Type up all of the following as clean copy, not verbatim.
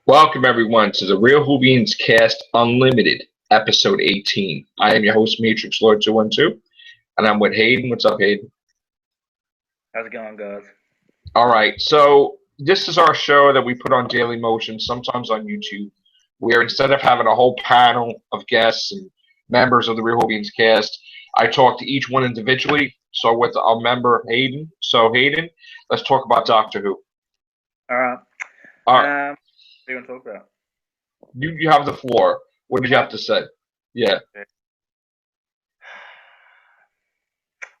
Welcome, everyone, to the Real Whovians Cast Unlimited, Episode 18. I am your host, Matrixlord 212, and I'm with Hayden. What's up, Hayden? How's it going, guys? All right, so this is our show that we put on Daily Motion, sometimes on YouTube, where instead of having a whole panel of guests and members of the Real Whovians Cast, I talk to each one individually. So with our member, Hayden. So, Hayden, let's talk about Doctor Who. All right. All right. What do you want to talk about? You have the floor. What did you have to say? Yeah.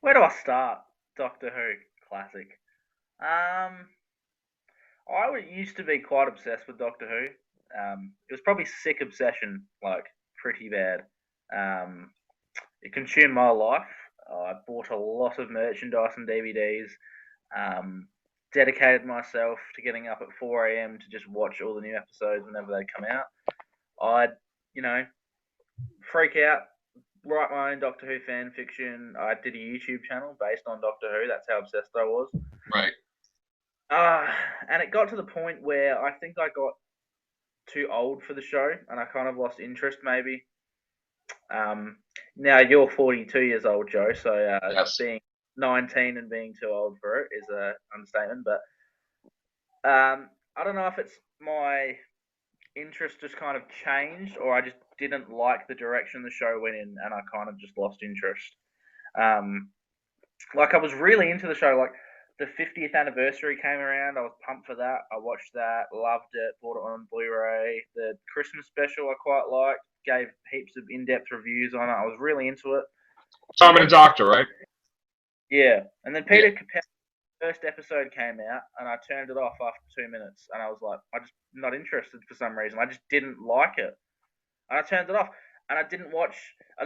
Where do I start? Doctor Who classic. I used to be quite obsessed with Doctor Who. It was probably sick obsession, like pretty bad. It consumed my life. I bought a lot of merchandise and DVDs. Dedicated myself to getting up at 4 a.m. to just watch all the new episodes whenever they come out. I'd, freak out, write my own Doctor Who fan fiction. I did a YouTube channel based on Doctor Who. That's how obsessed I was. Right. And it got to the point where I think I got too old for the show, and I kind of lost interest, maybe. Now you're 42 years old, Joe, so Yes. being 19 and being too old for it is an understatement. But I don't know if it's my interest just kind of changed, or I just didn't like the direction the show went in, and I kind of just lost interest. I was really into the show. Like the 50th anniversary came around, I was pumped for that. I watched that, loved it, bought it on Blu-ray. The Christmas special I quite liked, gave heaps of in-depth reviews on it. I was really into it. Tom and the Doctor, right? Yeah, and then Peter Capaldi's first episode came out, and I turned it off after 2 minutes, and I was like, I just not interested for some reason. I just didn't like it, and I turned it off. And I didn't watch.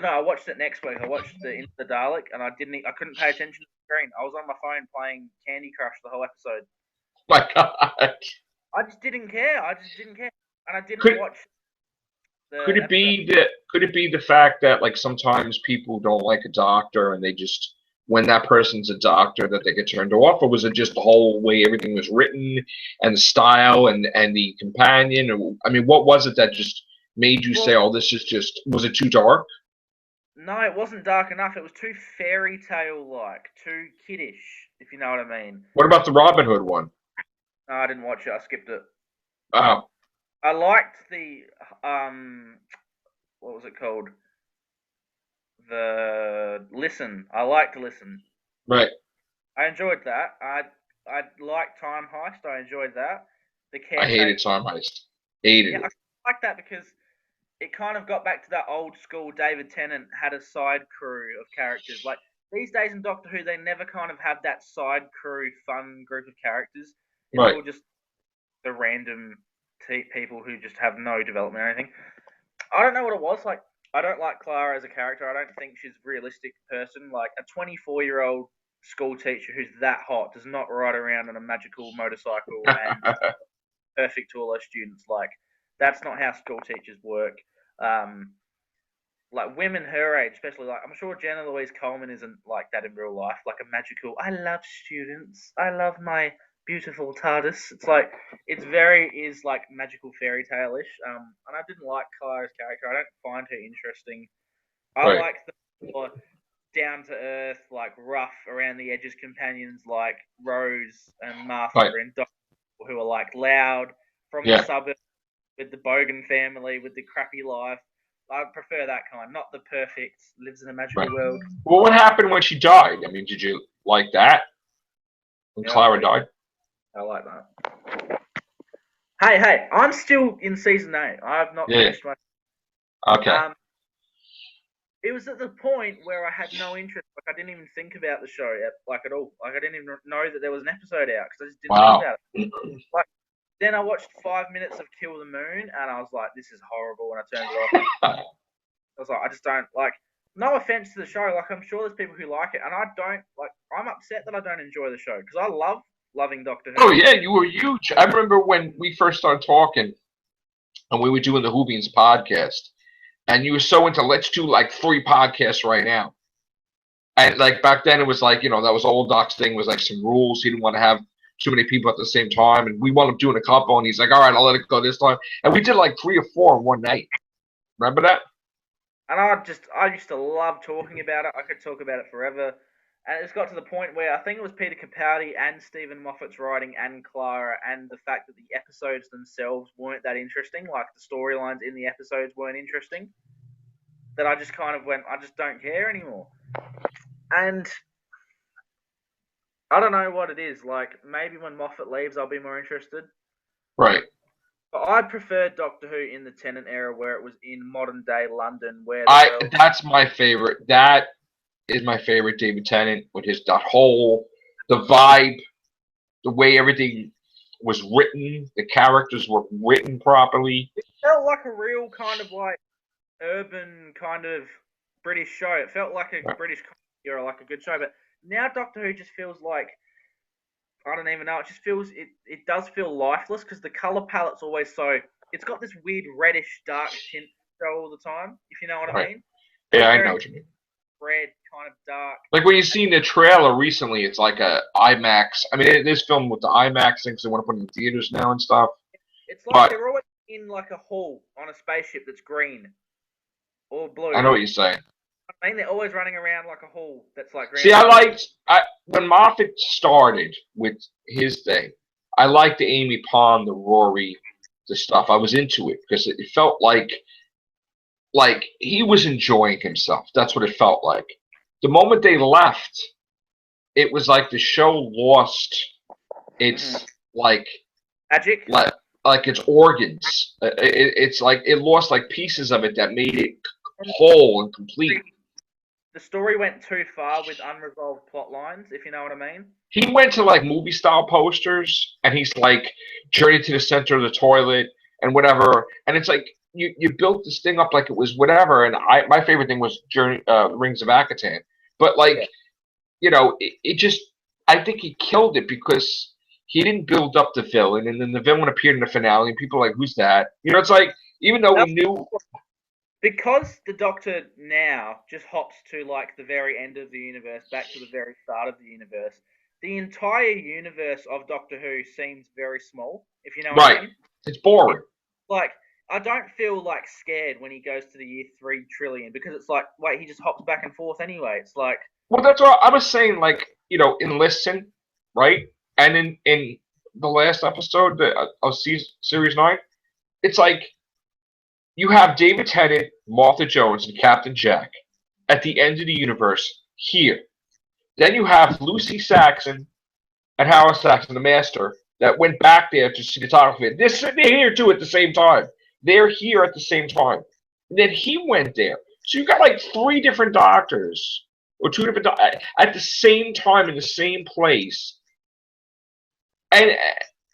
No, I watched it next week. I watched the Into the Dalek, and I couldn't pay attention to the screen. I was on my phone playing Candy Crush the whole episode. My God. I just didn't care. And I didn't watch. Could it be the fact that like sometimes people don't like a doctor and they just when that person's a doctor that they get turned off, or was it just the whole way everything was written and the style and the companion? Or, I mean, what was it that just made you say, "Oh, this is just"? Was it too dark? No, it wasn't dark enough. It was too fairy tale like, too kiddish, if you know what I mean. What about the Robin Hood one? No, I didn't watch it. I skipped it. Oh. I liked the what was it called? The Listen. I liked Listen. Right. I enjoyed that. I liked Time Heist. I enjoyed that. I hated Time Heist. Hated it. I like that because it kind of got back to that old school. David Tennant had a side crew of characters. Like these days in Doctor Who, they never kind of have that side crew, fun group of characters. It's all just the random people who just have no development or anything. I don't know what it was. Like, I don't like Clara as a character. I don't think she's a realistic person. Like, a 24-year-old school teacher who's that hot does not ride around on a magical motorcycle and perfect to all her students. Like, that's not how school teachers work. Like, women her age, especially, like, I'm sure Jenna Louise Coleman isn't like that in real life. Like, a magical, I love students. I love my beautiful TARDIS. It's like it's like magical fairy tale-ish. And I didn't like Clara's character. I don't find her interesting. I like the more down to earth, like rough around the edges companions like Rose and Martha and Doctor, who are like loud from the suburbs with the Bogan family with the crappy life. I prefer that kind, not the perfect lives in a magical world. Well, what happened when she died? I mean, did you like that when Clara died? I like that. Hey, I'm still in season 8. I have not finished my... Okay. It was at the point where I had no interest. Like, I didn't even think about the show like at all. Like, I didn't even know that there was an episode out because I just didn't think about it. Like, then I watched 5 minutes of Kill the Moon and I was like, this is horrible, and I turned it off. I was like, I just don't like... No offense to the show. Like, I'm sure there's people who like it, and I don't... Like, I'm upset that I don't enjoy the show because I loving Doctor Who. Oh yeah, you were huge. I remember when we first started talking and we were doing the Whovians podcast, and you were so into let's do like 3 podcasts right now. And like back then it was like, that was old Doc's thing, was like some rules. He didn't want to have too many people at the same time, and we wound up doing a couple, and he's like, all right, I'll let it go this time. And we did like 3 or 4 in one night. Remember that? And I used to love talking about it. I could talk about it forever. And it's got to the point where I think it was Peter Capaldi and Stephen Moffat's writing and Clara, and the fact that the episodes themselves weren't that interesting, like the storylines in the episodes weren't interesting, that I just kind of went, I just don't care anymore. And I don't know what it is. Like, maybe when Moffat leaves, I'll be more interested. Right. But I preferred Doctor Who in the Tennant era, where it was in modern day London, where that's my favorite. That is my favorite David Tennant, with his the vibe, the way everything was written, the characters were written properly. It felt like a real kind of like urban kind of British show. It felt like a British comedy or like a good show. But now Doctor Who just feels like, I don't even know. It just feels, it does feel lifeless, because the color palette's always so, it's got this weird reddish dark tint show all the time, if you know what I mean. Yeah, I know what you mean. Red, kind of dark. Like when you seen the trailer recently, it's like a IMAX. I mean, this film with the IMAX things they want to put in the theaters now and stuff. It's like they're always in like a hall on a spaceship that's green or blue. I know what you're saying. I mean, they're always running around like a hall that's like green. See, when Moffat started with his thing, I liked the Amy Pond, the Rory, the stuff. I was into it because it felt like he was enjoying himself. That's what it felt like. The moment they left, it was like the show lost its like magic, like its organs. It's like it lost like pieces of it that made it whole and complete. The story went too far with unresolved plot lines, if you know what I mean. He went to like movie style posters, and he's like journey to the center of the toilet and whatever, and it's like you built this thing up like it was whatever. And my favorite thing was Rings of Akatan, but like it just, I think he killed it because he didn't build up the villain, and then the villain appeared in the finale, and people are like, who's that? It's like, even though we knew. Because the Doctor now just hops to like the very end of the universe, back to the very start of the universe, the entire universe of Doctor Who seems very small, if you know what I mean. It's boring. Like, I don't feel like scared when he goes to the year 3 trillion, because it's like, wait, he just hops back and forth anyway. It's like, well, that's what I was saying. Like, in Listen, right, and in the last episode of series 9, it's like you have David Tennant, Martha Jones, and Captain Jack at the end of the universe here. Then you have Lucy Saxon and Howard Saxon, the Master, that went back there to see the photography. They're here too at the same time. They're here at the same time. And then he went there. So you got like 3 different doctors, or 2 different at the same time in the same place. And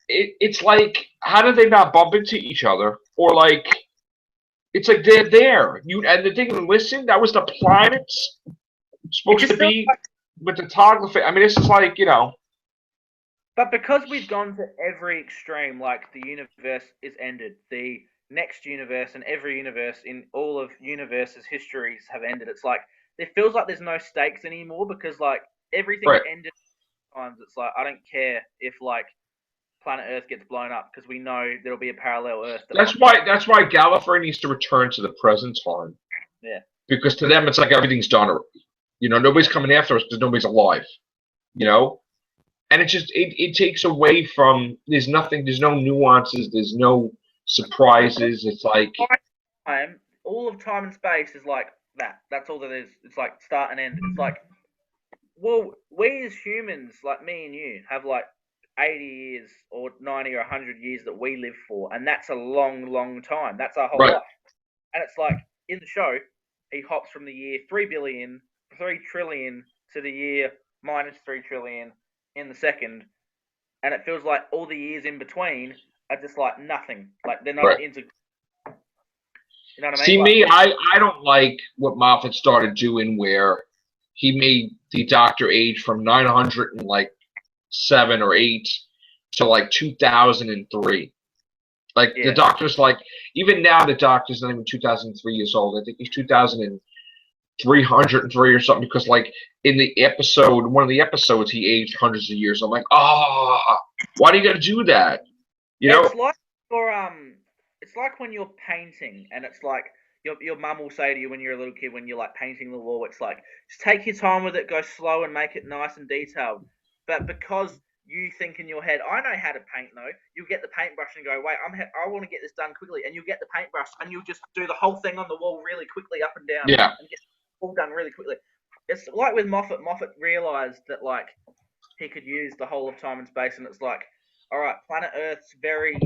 it's like, how did they not bump into each other? Or like, it's like they're there. And the thing, Listen, that was the planets supposed to be with the photography. I mean, this is like, But because we've gone to every extreme, like the universe is ended, the next universe and every universe in all of universes' histories have ended. It's like, it feels like there's no stakes anymore, because like everything ended times. It's like, I don't care if like planet Earth gets blown up, because we know there'll be a parallel Earth. That's why Gallifrey needs to return to the present time. Yeah. Because to them, it's like everything's done already. Nobody's coming after us because nobody's alive. And it just it takes away from, there's no nuances, there's no surprises. It's like all of time and space is like that. That's all that is. It's like start and end. It's like, well, we as humans, like me and you, have like 80 years or 90 or 100 years that we live for, and that's a long, long time. That's our whole life. And it's like, in the show, he hops from the year 3 trillion to the year minus 3 trillion in the second, and it feels like all the years in between are just like nothing. Like, they're not into. You know what I mean? See, me, I don't like what Moffat started doing, where he made the Doctor age from 907 or 8 to like 2003. Like, the Doctor's like, even now the Doctor's not even 2003 years old. I think he's 303 or something, because like in the episode, one of the episodes, he aged hundreds of years. I'm like, why do you got to do that? You know? It's like for it's like when you're painting, and it's like your mum will say to you when you're a little kid, when you're like painting the wall, it's like, just take your time with it, go slow, and make it nice and detailed. But because you think in your head, I know how to paint, though, you get the paintbrush and go, wait, I want to get this done quickly, and you get the paintbrush and you'll just do the whole thing on the wall really quickly, up and down, Yeah. and get it all done really quickly. It's like with Moffat. Moffat realized that like he could use the whole of time and space, and it's like, all right, planet Earth's very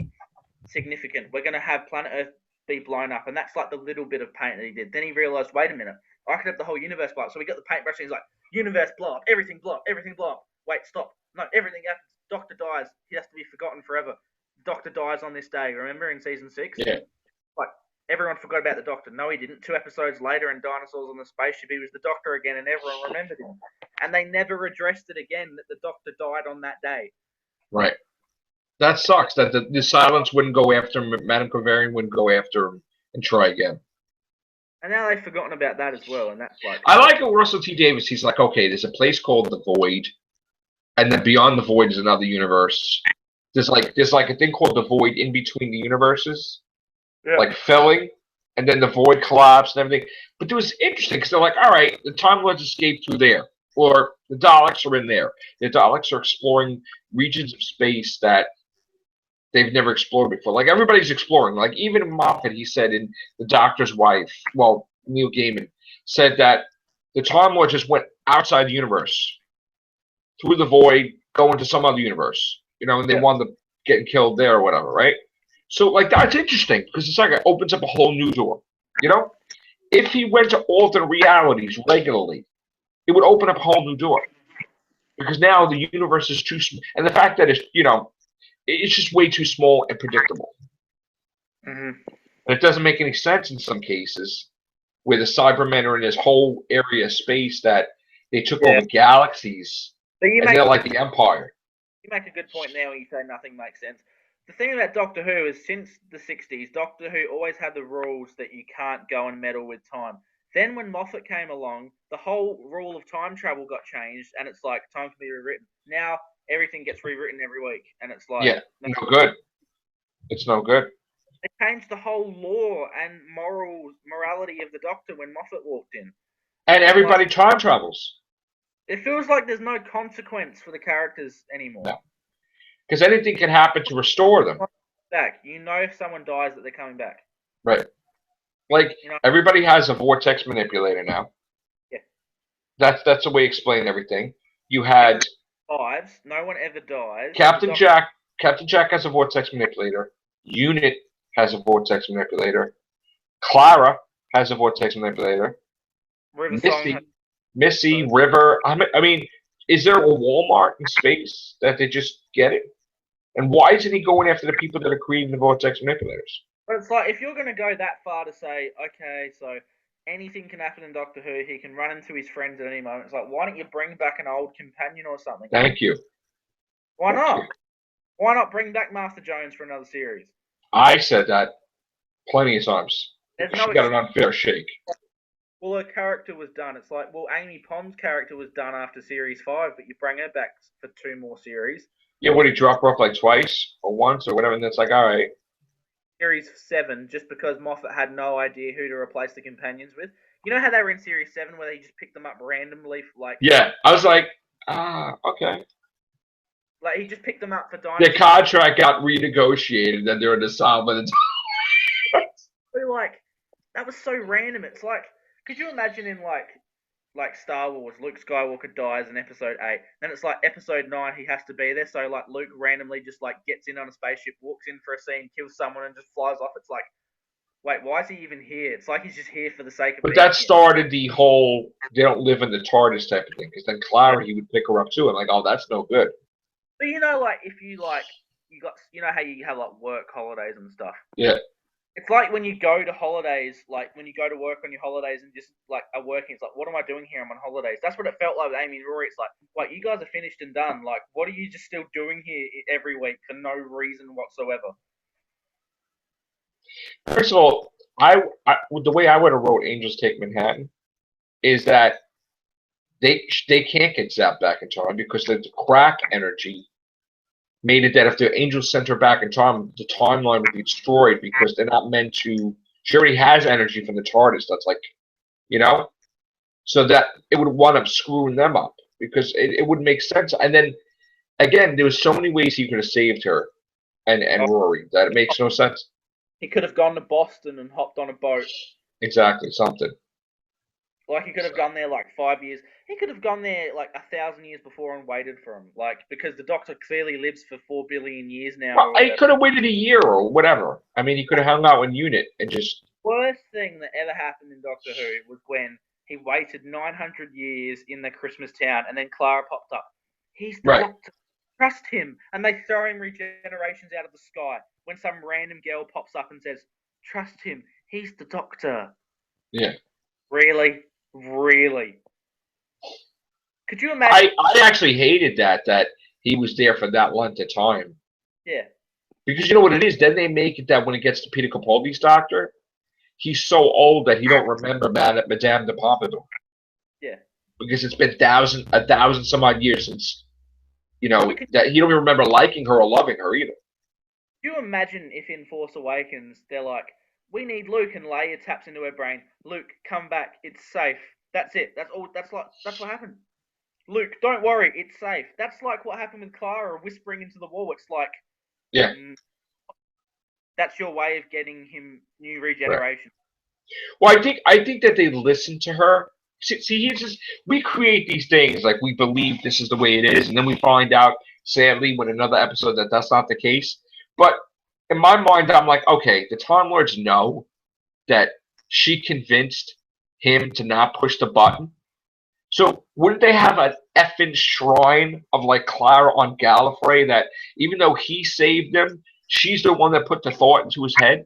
significant. We're going to have planet Earth be blown up, and that's like the little bit of paint that he did. Then he realized, wait a minute, I could have the whole universe blow up. So we got the paintbrush, and he's like, universe blow up, everything blow up, everything blow up. Wait, stop. No, everything happens. Doctor dies. He has to be forgotten forever. Doctor dies on this day. Remember in season 6? Yeah. Like, everyone forgot about the Doctor. No, he didn't. 2 episodes later, in Dinosaurs on the Spaceship, he was the Doctor again, and everyone remembered him. And they never addressed it again that the Doctor died on that day. Right. That sucks. That the Silence wouldn't go after him. Madame Kavarian wouldn't go after him and try again. And now they've forgotten about that as well, and that's like... I like it, Russell T Davies. He's like, okay, there's a place called the Void, and then beyond the Void is another universe. There's like a thing called the Void in between the universes, like filling, and then the Void collapsed and everything. But it was interesting because they're like, all right, the Time Lords escaped through there, or the Daleks are in there. The Daleks are exploring regions of space that they've never explored before. Like, everybody's exploring. Like, even Moffat, he said in The Doctor's Wife, well, Neil Gaiman, said that the Time Lord just went outside the universe, through the Void, go into some other universe. You know, and they wound up getting killed there or whatever, right? So, like, that's interesting, because it's like it opens up a whole new door. You know? If he went to alternate realities regularly, it would open up a whole new door. Because now the universe is too small. And the fact that it's, you know, it's just way too small and predictable. Mm-hmm. And it doesn't make any sense in some cases where the Cybermen are in this whole area of space that they took over galaxies, and they're like the Empire. You make a good point now when you say nothing makes sense. The thing about Doctor Who is, since the 60s, Doctor Who always had the rules that you can't go and meddle with time. Then when Moffat came along, the whole rule of time travel got changed, and it's like, time can be rewritten. Now everything gets rewritten every week, and it's like... Yeah, no good. It's no good. They changed the whole law and morality of the Doctor when Moffat walked in. And everybody time travels. It feels like there's no consequence for the characters anymore. No. Because anything can happen to restore them. Back. You know if someone dies that they're coming back. Right. Like, you know, everybody has a vortex manipulator now. Yeah. That's the way to explain everything. You had... No one ever dies. Captain Jack has a vortex manipulator. Unit has a vortex manipulator. Clara has a vortex manipulator. Missy, River. I mean, is there a Walmart in space that they just get it? And why isn't he going after the people that are creating the vortex manipulators? But it's like, if you're going to go that far to say, okay, so anything can happen in Doctor Who, he can run into his friends at any moment. It's like, why don't you bring back an old companion or something? Thank you. Why not? Why not bring back Master Jones for another series? I said that plenty of times. She got an unfair shake. Well, her character was done. It's like, well, Amy Pond's character was done after series 5, but you bring her back for 2 more series. Yeah, what, he dropped her off like twice or once or whatever, and it's like, all right. Series 7, just because Moffat had no idea who to replace the companions with. You know how they were in Series 7 where they just picked them up randomly? Like, yeah, I was like, okay. Like, he just picked them up for Dynasty. Their contract got renegotiated, and they're in the sound by the time. Like, that was so random. It's like, could you imagine in like Star Wars, Luke Skywalker dies in Episode 8, then it's like Episode 9 he has to be there, so like Luke randomly just like gets in on a spaceship, walks in for a scene, kills someone, and just flies off. It's like, wait, why is he even here? It's like he's just here for the sake of. But that started the whole they don't live in the TARDIS type of thing, because then Clara, he would pick her up too, and like, oh, that's no good. But you know, like, if you like, you know how you have like work holidays and stuff. Yeah. It's like when you go to holidays, like when you go to work on your holidays and just like are working, it's like, what am I doing here? I'm on holidays. That's what it felt like with Amy and Rory. It's like, you guys are finished and done. Like, what are you just still doing here every week for no reason whatsoever? First of all, the way I would have wrote Angels Take Manhattan is that they can't get zapped back in time because the crack energy made it that if the angels sent her back in time, the timeline would be destroyed because they're not meant to. She already has energy from the TARDIS. That's like, you know, so that it would wind up screwing them up because it wouldn't make sense. And then again, there was so many ways he could have saved her and Rory that it makes no sense. He could have gone to Boston and hopped on a boat. Exactly, something. Like, he could have gone there like 5 years. He could have gone there like 1,000 years before and waited for him. Like, because the Doctor clearly lives for 4 billion years now. Well, he could have waited a year or whatever. I mean, he could have hung out in unit and just. Worst thing that ever happened in Doctor Who was when he waited 900 years in the Christmas town and then Clara popped up. He's the Doctor. Trust him. And they throw him regenerations out of the sky when some random girl pops up and says, trust him. He's the Doctor. Yeah. Really? Really? Could you imagine? I actually hated that he was there for that length of time. Yeah. Because you know what it is? Then they make it that when it gets to Peter Capaldi's Doctor, he's so old that he don't remember Madame de Pompadour. Yeah. Because it's been a thousand some odd years since, that he don't even remember liking her or loving her either. Could you imagine if in Force Awakens they're like, we need Luke, and Leia taps into her brain. Luke, come back. It's safe. That's it. That's all. That's what happened. Luke, don't worry. It's safe. That's like what happened with Clara whispering into the wall. It's like, yeah, that's your way of getting him new regeneration. Right. Well, I think that they listen to her. See, we create these things like we believe this is the way it is, and then we find out, sadly, when another episode that that's not the case. But in my mind, I'm like, okay, the Time Lords know that she convinced him to not push the button. So wouldn't they have an effing shrine of like Clara on Gallifrey that even though he saved them, she's the one that put the thought into his head?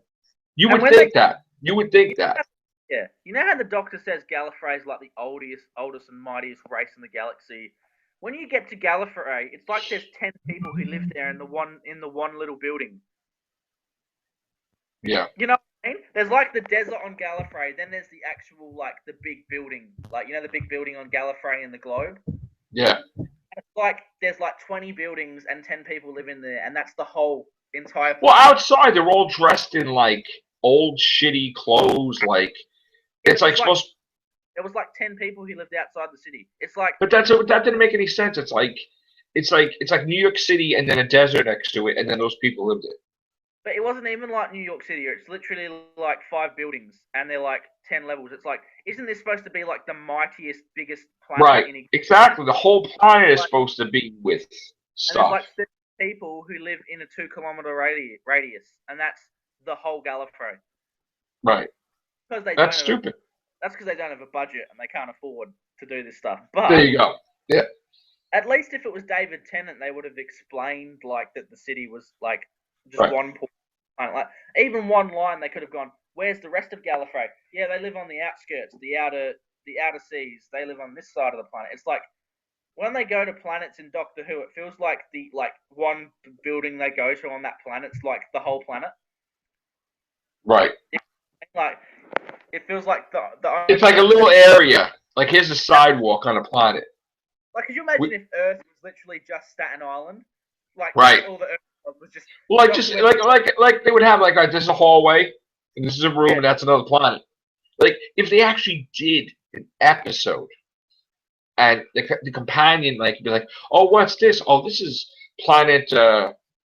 You would think that. You would think that. Yeah. You know how the Doctor says Gallifrey is like the oldest and mightiest race in the galaxy? When you get to Gallifrey, it's like there's 10 people who live there in the one little building. Yeah. You know what I mean? There's like the desert on Gallifrey, then there's the actual, like, the big building. Like, the big building on Gallifrey in the globe? Yeah. It's like, there's like 20 buildings and 10 people live in there, and that's the whole entire place. Well, outside, they're all dressed in, like, old, shitty clothes, like, it's like supposed... There was like 10 people who lived outside the city. It's like... But that didn't make any sense. It's like New York City and then a desert next to it, and then those people lived there. But it wasn't even like New York City. It's literally like 5 buildings, and they're like 10 levels. It's like, isn't this supposed to be like the mightiest, biggest planet? Right, exactly. The whole planet is supposed to be with stuff. And there's like 30 people who live in a 2-kilometer radius, and that's the whole Gallifrey. Right. That's stupid. That's because they don't have a budget and they can't afford to do this stuff. But there you go. Yeah. At least if it was David Tennant, they would have explained like that the city was like just one point. Like even one line, they could have gone, "Where's the rest of Gallifrey?" Yeah, they live on the outskirts, the outer seas. They live on this side of the planet. It's like when they go to planets in Doctor Who, it feels like the one building they go to on that planet's like the whole planet. Right. It feels like the it's like a little area. Like here's a sidewalk on a planet. Like, could you imagine if Earth was literally just Staten Island? Like, right. All the Earth was just. Well, like they would have like, this is a hallway, and this is a room, and that's another planet. Like if they actually did an episode, and the companion like be like, oh, what's this? Oh, this is planet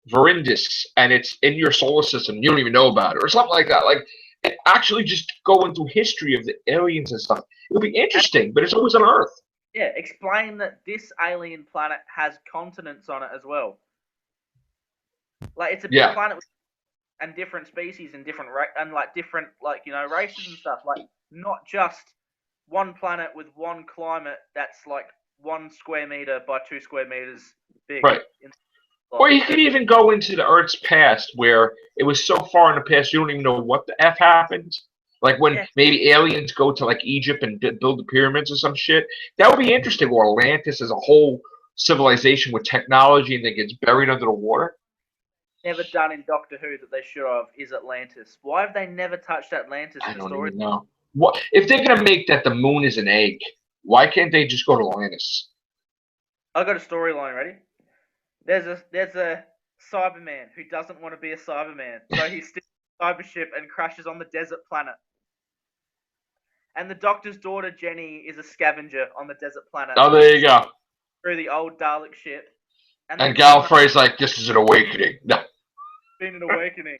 Verindis, and it's in your solar system. You don't even know about it, or something like that. Like. And actually just go into history of the aliens and stuff. It'll be interesting, but it's always on Earth. Yeah, explain that this alien planet has continents on it as well. Like it's a big planet with, and different species and different different races and stuff. Like not just one planet with one climate that's like 1 square meter by 2 square meters big. Right. Or you could even go into the Earth's past where it was so far in the past you don't even know what the F happened. Like when maybe aliens go to like Egypt and build the pyramids or some shit. That would be interesting. Or Atlantis as a whole civilization with technology and then gets buried under the water. Never done in Doctor Who that they should have is Atlantis. Why have they never touched Atlantis? I don't even know. What if they're gonna make that the moon is an egg? Why can't they just go to Atlantis? I got a storyline ready. There's a Cyberman who doesn't want to be a Cyberman, so he steals a cyber ship and crashes on the desert planet. And the Doctor's daughter Jenny is a scavenger on the desert planet. Oh, there you go. Through the old Dalek ship. And Gallifrey's like, this is an awakening. No. Been an awakening.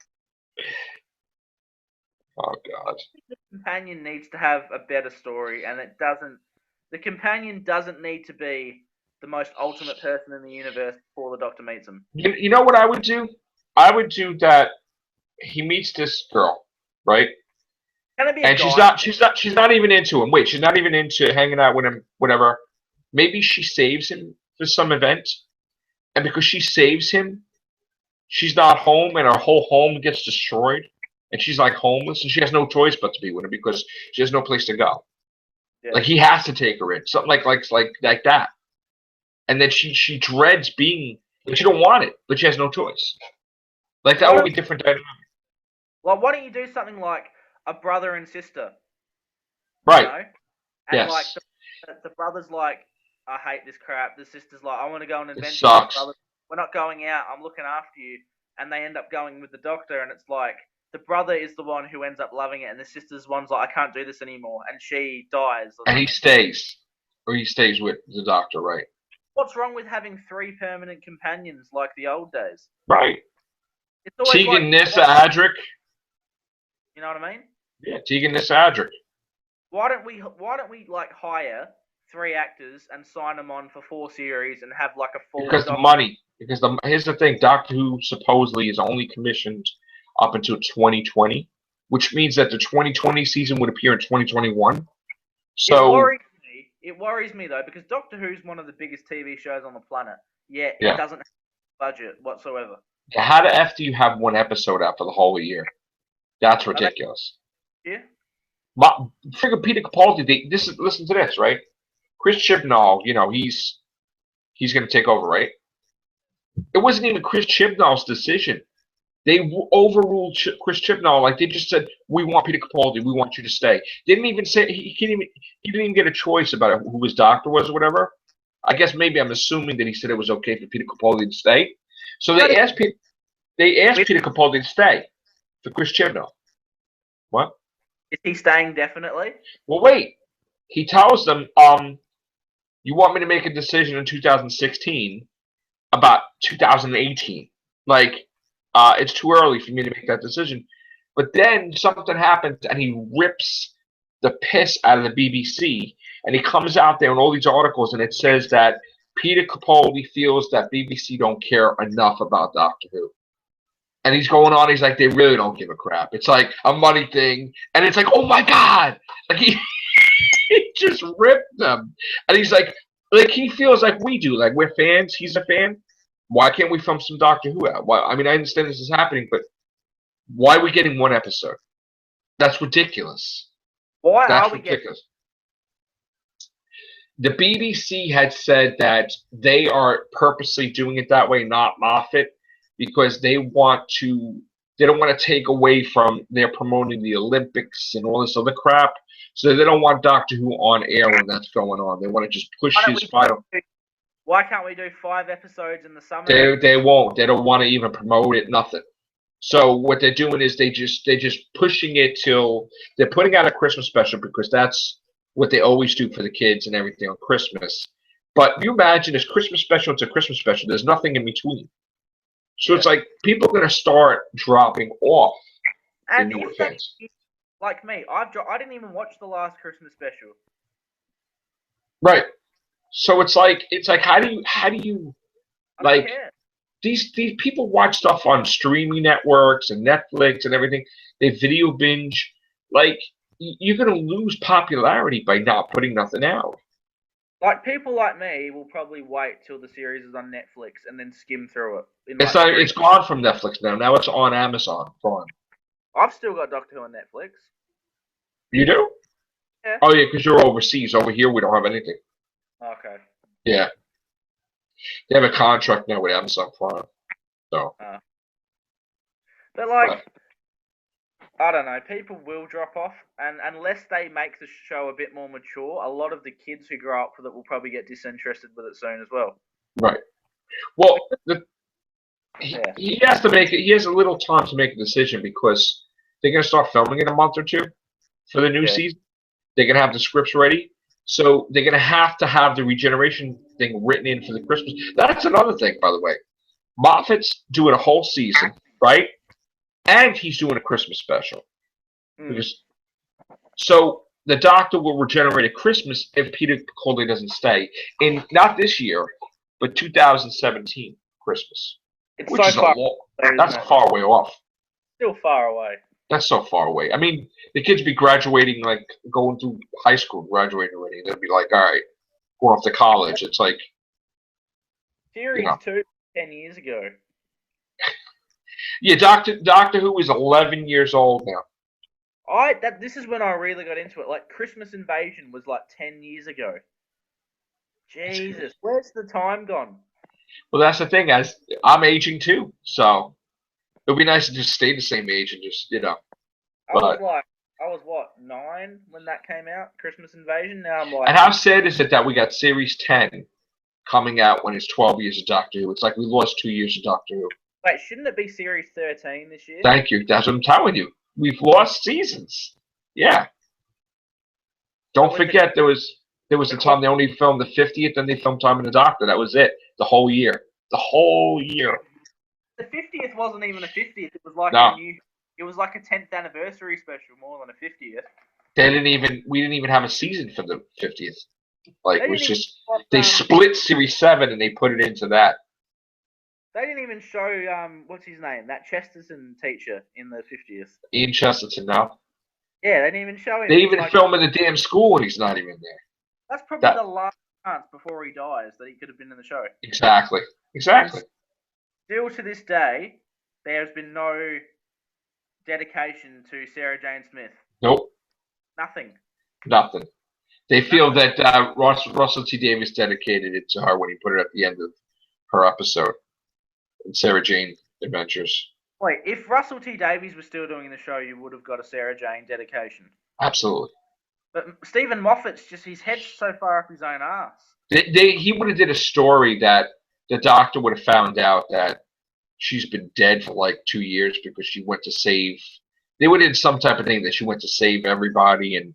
Oh God. The companion needs to have a better story, and it doesn't. The companion doesn't need to be the most ultimate person in the universe before the Doctor meets him. You know what I would do? I would do that. He meets this girl, right? Can it be and she's not even into him. Wait, she's not even into hanging out with him, whatever. Maybe she saves him for some event, and because she saves him, she's not home, and her whole home gets destroyed, and she's like homeless, and she has no choice but to be with him because she has no place to go. Yeah. Like he has to take her in, something like that. And then she dreads being, but she don't want it, but she has no choice. Like that would be different dynamic. Well, why don't you do something like a brother and sister? Right. You know? And yes. like the brother's like, I hate this crap. The sister's like, I want to go on an adventure. Sucks. We're not going out. I'm looking after you. And they end up going with the Doctor, and it's like the brother is the one who ends up loving it, and the sister's one's like, I can't do this anymore, and she dies. And he stays, or he stays with the Doctor, right? What's wrong with having 3 permanent companions like the old days? Right. It's always Tegan, Nissa, Adric. You know what I mean? Yeah, Tegan, Nissa, Adric. Why don't we like hire 3 actors and sign them on for 4 series and have like a full? Because the money. Because here's the thing: Doctor Who supposedly is only commissioned up until 2020, which means that the 2020 season would appear in 2021. So it worries me though, because Doctor Who's one of the biggest TV shows on the planet, yet it doesn't have a budget whatsoever. How the F do you have 1 episode out for the whole year? That's ridiculous. Yeah. Friggin' Peter Capaldi. Listen to this, right? Chris Chibnall, you know, he's going to take over, right? It wasn't even Chris Chibnall's decision. They overruled Chris Chibnall. Like they just said, "We want Peter Capaldi. We want you to stay." They didn't even say he didn't even get a choice about who his doctor was or whatever. I guess maybe I'm assuming that he said it was okay for Peter Capaldi to stay. So they asked Peter Capaldi to stay for Chris Chibnall. What? Is he staying definitely? Well, wait. He tells them, you want me to make a decision in 2016 about 2018. Like, it's too early for me to make that decision. But then something happens, and he rips the piss out of the BBC, and he comes out there in all these articles, and it says that Peter Capaldi feels that BBC don't care enough about Doctor Who. And he's going on, he's like, they really don't give a crap. It's like a money thing. And it's like, oh my God! Like he just ripped them. And he's like he feels like we do. Like we're fans, he's a fan. Why can't we film some Doctor Who out? Why? I mean, I understand this is happening, but why are we getting 1 episode? That's ridiculous. Why That's are we ridiculous. The BBC had said that they are purposely doing it that way, not Moffat, because they don't want to take away from their promoting the Olympics and all this other crap. So they don't want Doctor Who on air when that's going on. They want to just push his final. Why can't we do 5 episodes in the summer? They won't. They don't want to even promote it. Nothing. So what they're doing is they're just pushing it till they're putting out a Christmas special because that's what they always do for the kids and everything on Christmas. But you imagine this Christmas special to Christmas special. There's nothing in between. So it's like people are going to start dropping off. And if fans. Like me, I didn't even watch the last Christmas special. Right. So it's like how do you like these people watch stuff on streaming networks and Netflix and everything. They video binge. Like you're going to lose popularity by not putting nothing out. Like people like me will probably wait till the series is on Netflix and then skim through it. It's gone from Netflix now. Now it's on Amazon Prime. I've still got Doctor Who on Netflix. You do? Yeah. Oh yeah, because you're overseas. Over here, we don't have anything. Okay. Yeah. They have a contract now with Amazon Prime. So. But like, I don't know. People will drop off, and unless they make the show a bit more mature, a lot of the kids who grow up with it will probably get disinterested with it soon as well. Right. Well, Yeah. he has to make it. He has a little time to make a decision because they're going to start filming in a month or two for the new season. They're going to have the scripts ready, so they're going to have the regeneration thing written in for the Christmas. That's another thing, by the way. Moffat's doing a whole season, right? And he's doing a Christmas special. Because, so the Doctor will regenerate at Christmas if Peter Capaldi doesn't stay in not this year, but 2017 Christmas. It's which so is far. That's a far way off. Still far away. That's so far away. I mean, the kids be graduating, like going through high school, graduating already. They'll be like, all right, going off to college. It's like Series 2, 10 years ago. Yeah, Doctor Who is 11 years old now. This is when I really got into it. Like Christmas Invasion was like 10 years ago. Jesus, where's the time gone? Well, that's the thing. As I'm aging too, so it'd be nice to just stay the same age and just I was what, 9 when that came out? Christmas Invasion. Now I'm like. And how sad is it that we got Series 10 coming out when it's 12 years of Doctor Who? It's like we lost 2 years of Doctor Who. Wait, shouldn't it be Series 13 this year? Thank you. That's what I'm telling you. We've lost seasons. Yeah. Don't forget there was a time they only filmed the 50th, then they filmed Time of the Doctor. That was it. The whole year. The whole year. The 50th wasn't even a 50th. It was like it was like a 10th anniversary special more than a 50th. We didn't even have a season for the 50th. Like it was just they split Series 7 and they put it into that. They didn't even show what's his name? That Chesterton teacher in the 50th. Ian Chesterton, no. Yeah, they didn't even show him. They even film in the damn school and he's not even there. That's probably the last chance before he dies that he could have been in the show. Exactly. Exactly. Still to this day, there's been no dedication to Sarah Jane Smith. Nope. Nothing. They feel that Russell T Davies dedicated it to her when he put it at the end of her episode in Sarah Jane Adventures. Wait, if Russell T Davies was still doing the show, you would have got a Sarah Jane dedication. Absolutely. But Stephen Moffat's just, his head's so far up his own ass. He would have did a story that the Doctor would have found out that she's been dead for like 2 years because she went to save. They would have did some type of thing that she went to save everybody and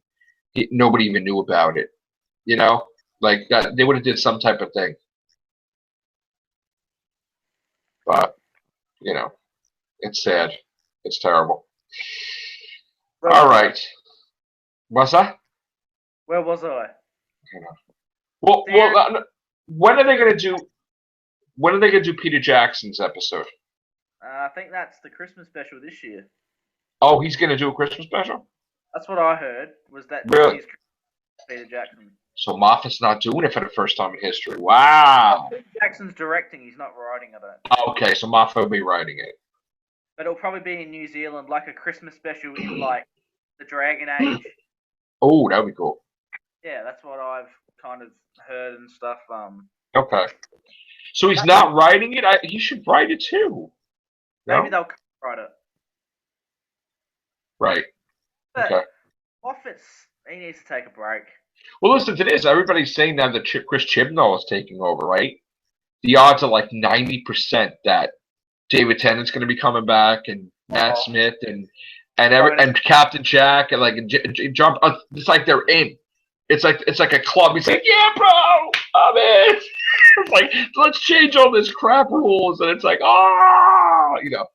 nobody even knew about it. You know, like that. They would have did some type of thing. But it's sad. It's terrible. All right. What's that? Where was I? Well, when are they going to do? When are they going to do Peter Jackson's episode? I think that's the Christmas special this year. Oh, he's going to do a Christmas special? That's what I heard. Was that really? Peter Jackson? So Moffat's not doing it for the first time in history. Wow. Peter Jackson's directing. He's not writing it. Okay, so Moffat will be writing it. But it'll probably be in New Zealand, like a Christmas special in like the Dragon Age. Oh, that would be cool. Yeah, that's what I've kind of heard and stuff. Okay. So he's not writing it? He should write it too. Maybe they'll write it. Right. But okay. He needs to take a break. Well, listen to this. Everybody's saying now that Chris Chibnall is taking over, right? The odds are like 90% that David Tennant's going to be coming back, and Matt Smith, and Captain Jack, and like John. It's like they're in. It's like a club. He's like, yeah, bro, I'm in. It's like, let's change all this crap rules, and it's like, And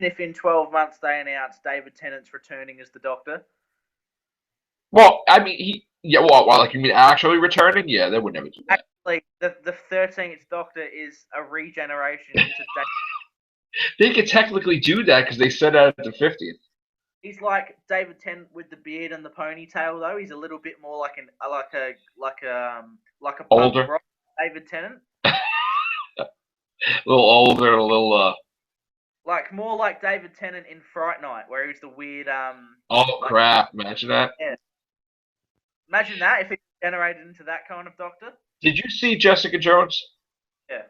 if in 12 months they announce David Tennant's returning as the Doctor. Well, I mean, like you mean actually returning? Yeah, they would never do that. Actually, the 13th Doctor is a regeneration into David. They could technically do that because they said that at the 50th. He's like David Tennant with the beard and the ponytail, though. He's a little bit more like a older rock David Tennant. A little older, a little like more like David Tennant in Fright Night, where he was the weird crap! Imagine that. Yeah. Imagine that if he generated into that kind of Doctor. Did you see Jessica Jones? Yeah.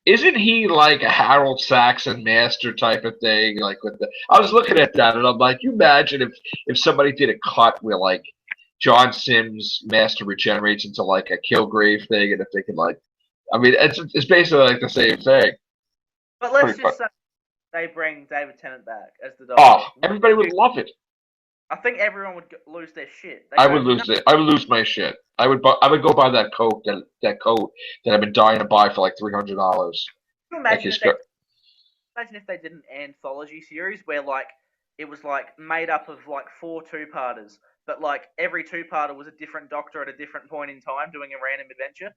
Isn't he like a Harold Saxon master type of thing? Like with the, I was looking at that and I'm like, you imagine if somebody did a cut where like John Sims master regenerates into like a Kilgrave thing, and if they could like, I mean, it's basically like the same thing. But let's Pretty fun. just say they bring David Tennant back as the Oh, Doctor. everybody would love it. I think everyone would lose their shit. I would lose it. I would lose my shit. I would go buy that coat that I've been dying to buy for like $300. Can you imagine if they did an anthology series where like it was like made up of like 4 two-parters, but like every two-parter was a different Doctor at a different point in time doing a random adventure.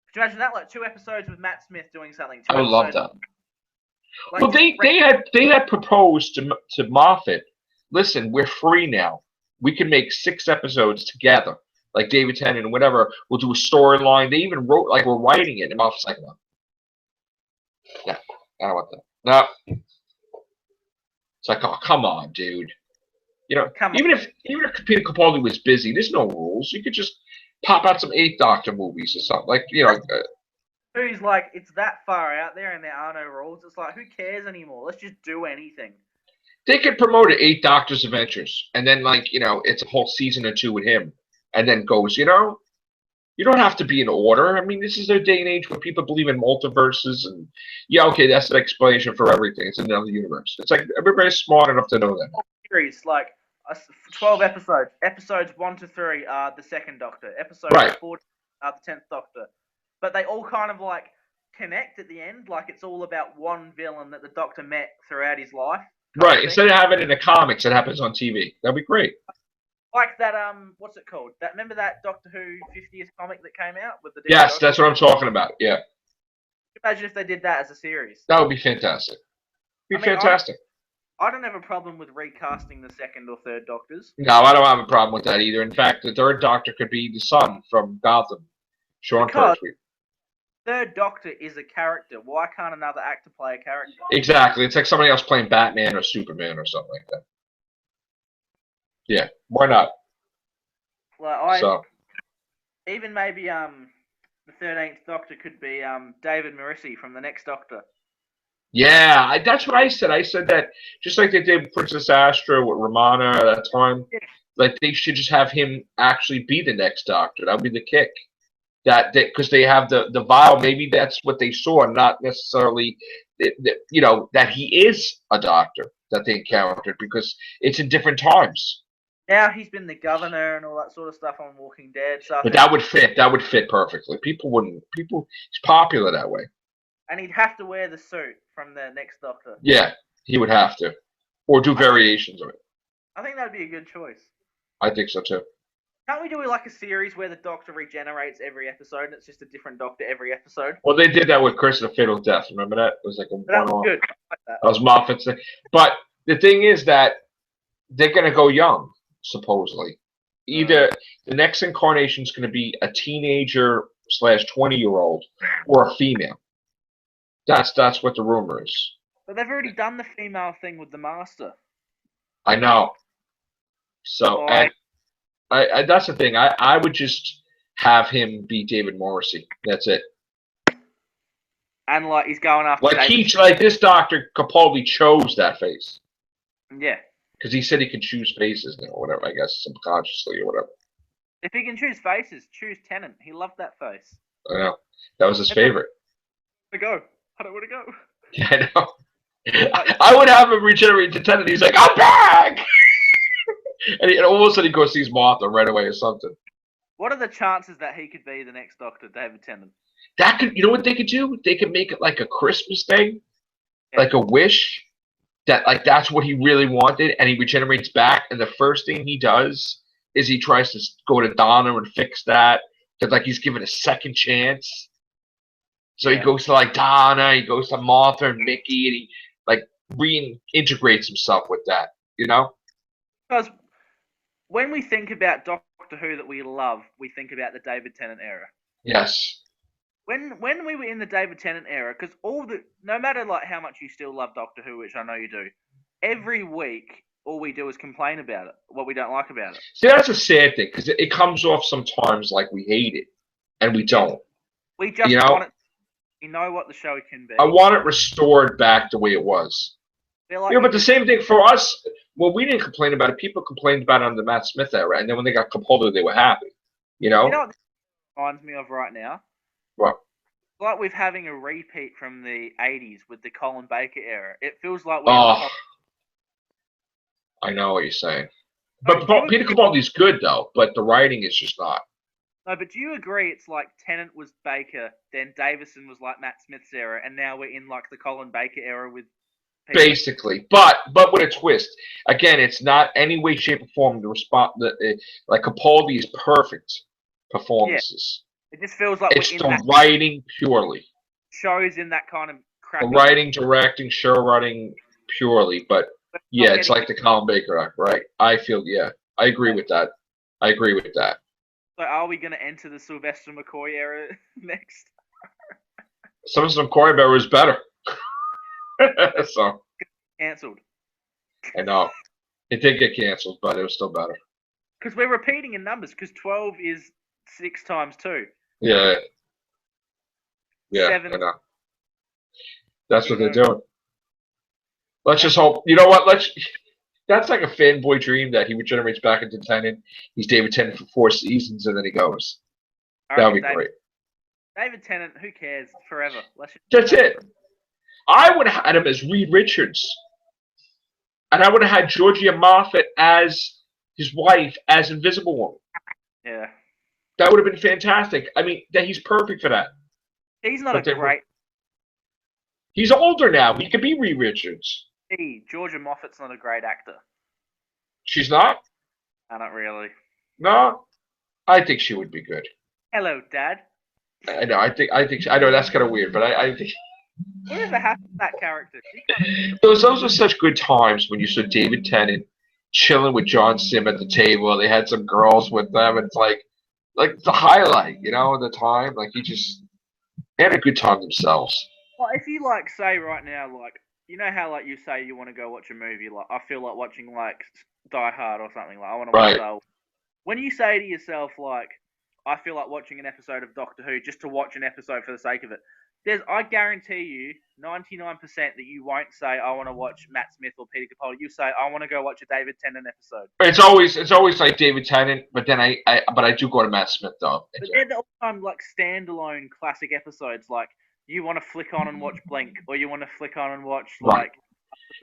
Could you imagine that? Like 2 episodes with Matt Smith doing something. I would love that. Like, well, they had proposed to Moffat. Listen, we're free now. We can make 6 episodes together, like David Tennant and whatever. We'll do a storyline. They even wrote like we're writing it, and Moffat's like, no, I don't want that. No. It's like, oh, come on, dude. You know, even if Peter Capaldi was busy, there's no rules. You could just pop out some 8th Doctor movies or something. Like, you know. Who's like, it's that far out there and there are no rules. It's like, who cares anymore? Let's just do anything. They could promote it 8 Doctor's Adventures, and then like, you know, it's a whole season or 2 with him, and then goes, you know. You don't have to be in order. I mean, this is a day and age where people believe in multiverses, and yeah, okay, that's an explanation for everything. It's another universe. It's like everybody's smart enough to know that. Series like 12 episodes. Episodes 1 to 3 are the 2nd Doctor. Episodes 4 are the 10th Doctor. But they all kind of like connect at the end. Like it's all about one villain that the Doctor met throughout his life. Right. Instead of having it in the comics, it happens on TV. That'd be great. Like that, what's it called? Remember that Doctor Who 50th comic that came out with the? Yes, that's what I'm talking about. Yeah. Imagine if they did that as a series. That would be fantastic. Fantastic. I don't have a problem with recasting the 2nd or 3rd Doctors. No, I don't have a problem with that either. In fact, the 3rd Doctor could be the son from Gotham, Sean Pertwee. 3rd Doctor is a character. Why can't another actor play a character? Exactly. It's like somebody else playing Batman or Superman or something like that. Yeah, why not? Well, even maybe the 13th Doctor could be David Morrissey from the next Doctor. Yeah, that's what I said. I said that just like they did Princess Astra with Romana at that time, like they should just have him actually be the next Doctor. That would be the kick. Because they have the vial. Maybe that's what they saw, not necessarily, you know, that he is a Doctor that they encountered, because it's in different times. Now he's been the governor and all that sort of stuff on Walking Dead. So but that would fit. That would fit perfectly. He's popular that way. And he'd have to wear the suit from the next Doctor. Yeah, he would have to, or do variations of it. I think that'd be a good choice. I think so too. Can't we do like a series where the Doctor regenerates every episode and it's just a different Doctor every episode? Well, they did that with Curse of the Fatal Death. Remember that? It was like a one-off. That was good. I like that. That was Moffat's thing. But the thing is that they're going to go young, supposedly. Either the next incarnation is going to be a teenager / 20-year-old or a female. That's what the rumor is. But they've already done the female thing with the Master. I know. So, that's the thing. I would just have him be David Morrissey. That's it. And like he's going after. Like this Doctor Capaldi chose that face. Yeah. Because he said he can choose faces now, or whatever. I guess subconsciously or whatever. If he can choose faces, choose Tennant. He loved that face. I know. That was his favorite. I don't want to go. Yeah, I know. I would have him regenerate to Tennant. He's like, I'm back! and all of a sudden he goes sees Martha right away or something. What are the chances that he could be the next Doctor, David Tennant? That could, you know what they could do? They could make it like a Christmas thing, like a wish. That like that's what he really wanted, and he regenerates back. And the first thing he does is he tries to go to Donna and fix that. Because like he's given a second chance. So he goes to like Donna, he goes to Martha and Mickey, and he like reintegrates himself with that. You know? Because when we think about Doctor Who that we love, we think about the David Tennant era. Yes. When we were in the David Tennant era, because no matter like how much you still love Doctor Who, which I know you do, every week all we do is complain about it, what we don't like about it. See, that's a sad thing, because it comes off sometimes like we hate it, and we don't. We just want it. You know what the show can be. I want it restored back the way it was. Like, yeah, but the same thing for us. Well, we didn't complain about it. People complained about it on the Matt Smith era, and then when they got Capaldi, they were happy. You know? You know what this reminds me of right now? What? Like we're having a repeat from the 80s with the Colin Baker era. It feels like I know what you're saying. But Peter Capaldi's good, though, but the writing is just not. No, but do you agree it's like Tennant was Baker, then Davison was like Matt Smith's era, and now we're in like the Colin Baker era with Peter? Basically, but with a twist. Again, it's not any way, shape, or form the response. Like Capaldi's perfect performances. Yeah. It just feels like it's the writing purely. Shows in that kind of crap. The writing, directing, show running purely, but yeah, it's like the Colin Baker act, right? I feel I agree with that. I agree with that. So are we going to enter the Sylvester McCoy era next? Sylvester McCoy era is better. So cancelled. I know. It did get cancelled, but it was still better. Because we're repeating in numbers, because 12 is 6 times 2. Yeah. Yeah, 7. I know. That's what they're doing. Let's just hope. You know what? That's like a fanboy dream that he regenerates back into Tennant. He's David Tennant for 4 seasons, and then he goes. That would be great. David Tennant, who cares? Forever. That's it. I would have had him as Reed Richards. And I would have had Georgia Moffat as his wife, as Invisible Woman. Yeah. That would have been fantastic. I mean, he's perfect for that. He's not a great... He's older now. He could be Reed Richards. Georgia Moffat's not a great actor. She's not? Not really. No? I think she would be good. Hello, Dad. I know. I know that's kind of weird, but I think... Whatever happened to that character? Those were such good times when you saw David Tennant chilling with John Sim at the table. They had some girls with them. It's like the highlight, you know, at the time. Like, they had a good time themselves. Well, if you, like, say right now, like, you know how, like, you say you want to go watch a movie, like, I feel like watching, like, Die Hard or something, like, I want to watch Star Wars. When you say to yourself, like, I feel like watching an episode of Doctor Who just to watch an episode for the sake of it, I guarantee you, 99% that you won't say, I want to watch Matt Smith or Peter Capaldi. You say, I want to go watch a David Tennant episode. It's always like David Tennant, but then I do go to Matt Smith, though. But they're the all-time, like, standalone classic episodes, like, you want to flick on and watch Blink, or you want to flick on and watch, like...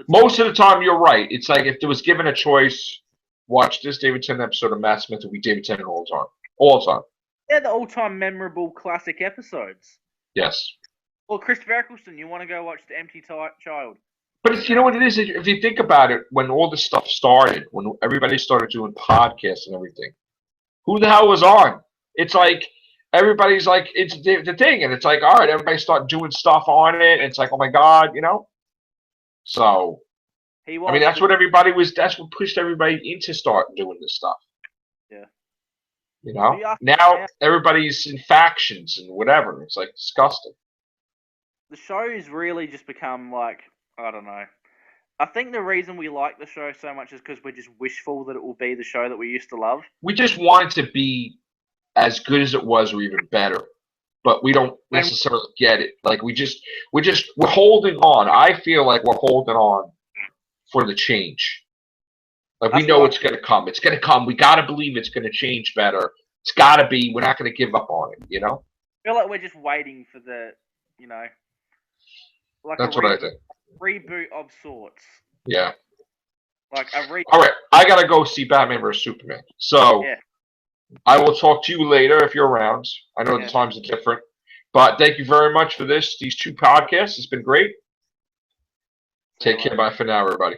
Most of the time, you're right. It's like, if there was given a choice, watch this David Tennant episode of Matt Smith, it would be David Tennant all the time. All the time. They're the all-time memorable classic episodes. Yes. Well, Christopher Eccleston, you want to go watch The Empty Child. But you know what it is? If you think about it, when all this stuff started, when everybody started doing podcasts and everything, who the hell was on? It's like, everybody's like, it's the thing. And it's like, all right, everybody start doing stuff on it. And it's like, oh my God, you know? So, I mean, that's what pushed everybody into start doing this stuff. Yeah. You know? Now, everybody's in factions and whatever. It's like disgusting. The show's really just become like, I don't know. I think the reason we like the show so much is because we're just wishful that it will be the show that we used to love. We just want it to be as good as it was or even better. But we don't necessarily get it. Like, we're holding on. I feel like we're holding on for the change. Like, we know it's going to come. It's going to come. We got to believe it's going to change better. It's got to be. We're not going to give up on it, you know? I feel like we're just waiting for the, you know... Like that's what I think. Reboot of sorts. Yeah. Like a all right, I gotta go see Batman vs Superman. So I will talk to you later if you're around. I know the times are different, but thank you very much for these 2 podcasts. It's been great. Take care. Bye for now, everybody.